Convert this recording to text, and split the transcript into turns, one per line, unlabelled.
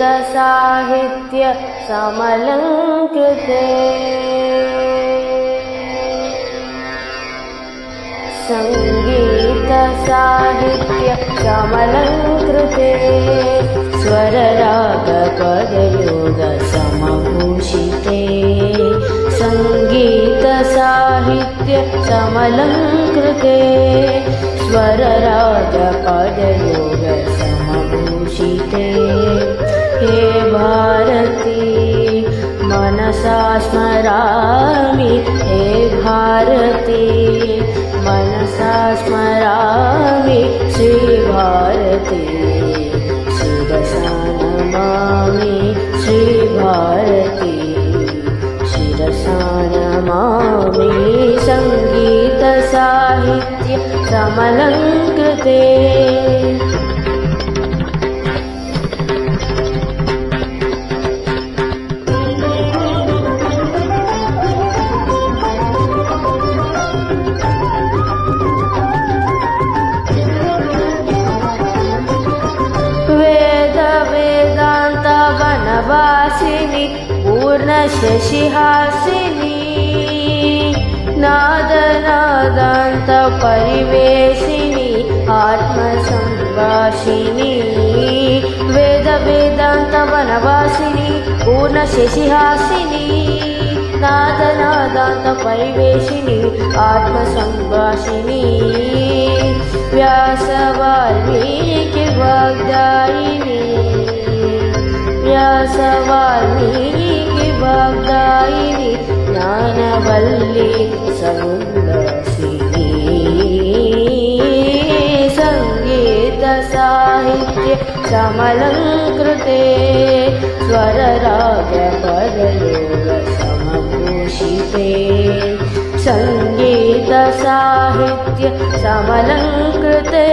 साहित्य समलंकृते संगीत साहित्य समलंकृते स्वर राग पद योग समभूषिते संगीत साहित्य समलंकृते स्वर राग पद योग समभूषिते हे भारती मनसा स्मरामि हे भारती मनसा स्मरामि श्री भारती शिरसा नमामि श्री भारती शिरसा नमामि संगीत साहित्य समलंकृते वासिनी पूर्ण शशिहासिनी नाद नादांत परिवेशिनी आत्मसंवासिनी वेद वेदांत वनवासिनी पूर्ण शशिहासिनी नाद नादांत परिवेशिनी आत्मसंवासिनी व्यास वाल्मीकि वाग्दायिनी व्यास वाल्मीकि वाग्दायिनी ज्ञानवल्ली समुल्लासिनी संगीत साहित्य समलंकृते स्वर राग पद योग समभूषिते संगीत साहित्य समलंकृते